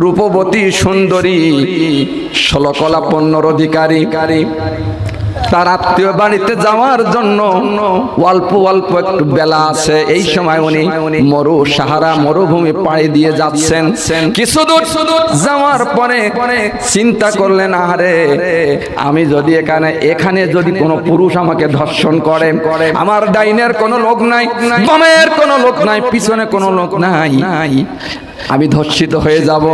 রূপবতী সুন্দরী, ষোলকলাপন্নর অধিকারী, তার আত্মীয় বাড়িতে যাওয়ার জন্য অল্প অল্প একটু বেলা আছে। এই সময় উনি সাহারা মরুভূমি পাড়ি দিয়ে যাচ্ছেন। কিছু দূর যাওয়ার পরে চিন্তা করলেন, আরে আমি যদি এখানে যদি কোনো পুরুষ আমাকে ধর্ষণ করে, আমার ডাইনের কোনো লোক নাই, বামের কোনো লোক নাই, পিছনে কোনো লোক নাই, আমি ধর্ষিত হয়ে যাব,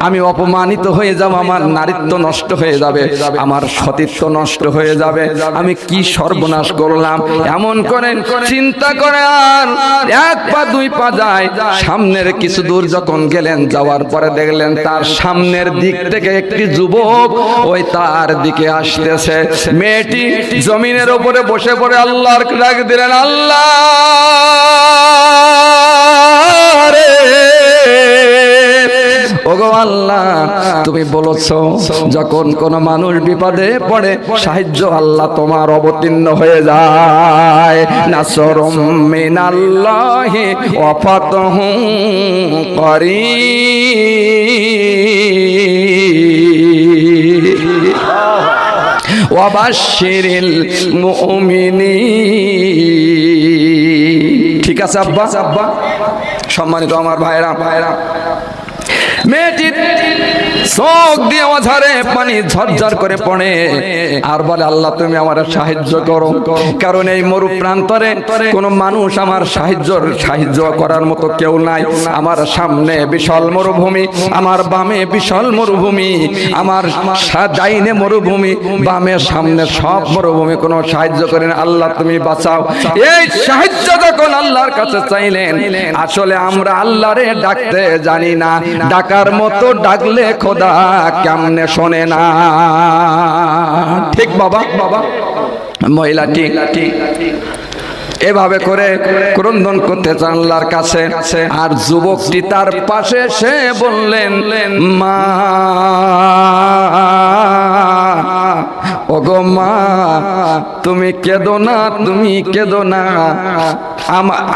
আমি অপমানিত হয়ে যাব, আমার নারীত্ব নষ্ট হয়ে যাবে, আমার সতীত্ব নষ্ট হয়ে যাবে, আমি কি সর্বনাশ করলাম। এমন করে চিন্তা করে আর এক পা দুই পা যায়। সামনের কিছু দূর যখন গেলেন, যাওয়ার পরে দেখলেন তার সামনের দিক থেকে একটি যুবক ওই তার দিকে আসতেছে। মেয়েটি জমিনের উপরে বসে পড়ে আল্লাহর ডাক দিলেন, আল্লাহ রে, ওগো আল্লাহ, তুমি বলেছো যখন কোন মানুষ বিপদে পড়ে সাহায্য আল্লাহ তোমার অবতীর্ণ হয়ে যায়। নাসরুম মিনাল্লাহি ওয়া ফাতহুম করিব ওয়া বাশশিরিল মুমিনিন। ঠিক আছে আব্বা, সম্মানিত আমার ভাইরা, মেয়েটির চোখ দিয়ে অঝরে পানি ঝরঝর করে পড়ে আর বলে, আল্লাহ তুমি আমার সাহায্য করো, কারণ এই মরু প্রান্তরে কোন মানুষ আমার সাহায্য করার মতো কেউ নাই। আমার সামনে বিশাল মরুভূমি, আমার বামে বিশাল মরুভূমি, আমার ডাইনে মরুভূমি, বামে সামনে সব মরুভূমি, কোনো সাহায্য করেন, আল্লাহ তুমি বাঁচাও। এই সাহায্য যখন আল্লাহর কাছে চাইলেন, আসলে আমরা আল্লাহরে ডাকতে জানি না, ডাকার মতো ডাকলে খোদা কেমনে শোনে না। ঠিক বাবা, মহিলা ঠিক এভাবে করে ক্রন্দন করতে চান আল্লাহর কাছে। আর যুবকটি তার পাশে সে বললেন, মা, ওগো মা, তুমি কেঁদো না, তুমি কেঁদো না,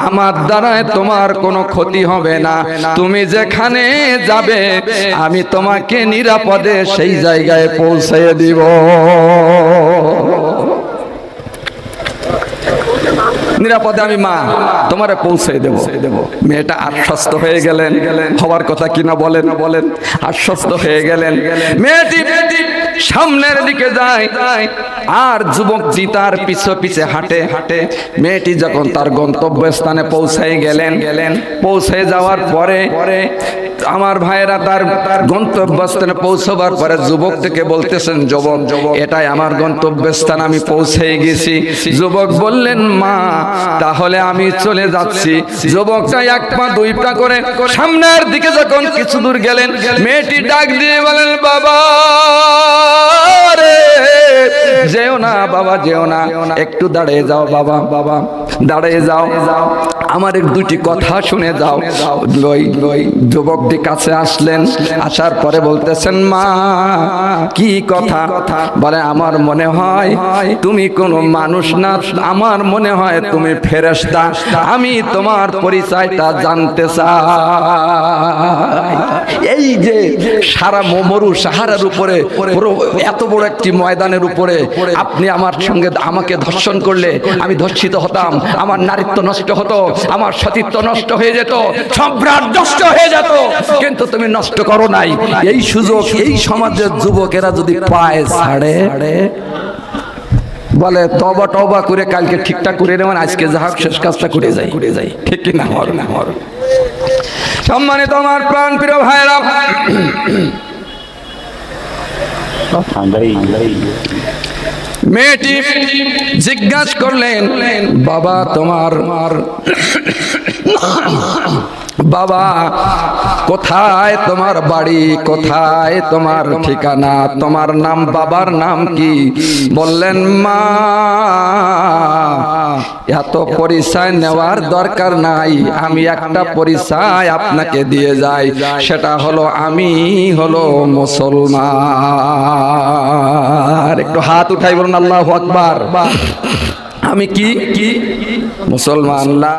আমার দ্বারায় তোমার কোনো ক্ষতি হবে না, তুমি যেখানে যাবে আমি তোমাকে নিরাপদে সেই জায়গায় পৌঁছে দিব। নিরাপদে আমি মা তোমারে পৌঁছে দেব। মেয়েটা আশ্বস্ত হয়ে গেলেন, হওয়ার কথা কিনা বলেন, আশ্বস্ত হয়ে গেলেন। মেয়েটি সামনের দিকে যায় আর যুবকজি তার পিছে হাঁটে। মেয়েটি যখন তার গন্তব্যস্থানে পৌঁছে গেলেন, পৌঁছে যাওয়ার পরে আমার ভাইয়েরা তার গন্তব্যস্থানে পৌঁছবার পরে যুবক থেকে বলতেছেন, যুবক এটাই আমার গন্তব্যস্থান, আমি পৌঁছে গেছি। যুবক বললেন, মা তাহলে আমি চলে যাচ্ছি। যুবকটা এক পা দুই পা করে সামনের দিকে যখন কিছু দূর গেলেন, মেয়েটি ডাক দিয়ে বলেন, বাবা রে, যেও না বাবা, যেও না, একটু দাঁড়িয়ে যাও বাবা, দাঁড়িয়ে যাও, আমার এক দুটি কথা শুনে যাও। যুবকটি কাছে আসলেন, আসার পরে বলতেছেন, মা কি কথা? বলে, আমার মনে হয় তুমি কোনো মানুষ না, আমার মনে হয় তুমি ফেরেশতা, আমি তোমার পরিচয়টা জানতে চাই। এই যে সারা মরু সাহারার উপরে এত বড় একটি ময়দানের উপরে আপনি আমার সঙ্গে আমাকে ধর্ষণ করলে আমি ধর্ষিত হতাম, আমার নারীত্ব নষ্ট হতো, আমার সতীত্ব নষ্ট হয়ে যেত, সম্রাট নষ্ট হয়ে যেত, কিন্তু তুমি নষ্ট করো নাই। এই সুযোগ এই সমাজের যুবকেরা যদি পায় ছাড়ে, বলে তবা করে কালকে ঠিকঠাক করে নেবেন, আজকে যা হোক শেষ কাজটা করে যাই। ঠিক কিনা? সম্মানিত আমার প্রাণ প্রিয় ভাইরা, মেয়েটি জিজ্ঞাসা করলেন, বাবা তোমার বাবা কোথায় তোমার বাড়ি, কোথায় তোমার ঠিকানা, তোমার নাম, বাবার নাম কি? বললেন, মা এত পরিচয় নেওয়ার দরকার নাই, আমি একটা পরিচয় আপনাকে দিয়ে যাই, সেটা হলো আমি হলো মুসলমান। একটু হাত উঠাই বলুন আল্লাহু আকবার। আমি কি মুসলমান।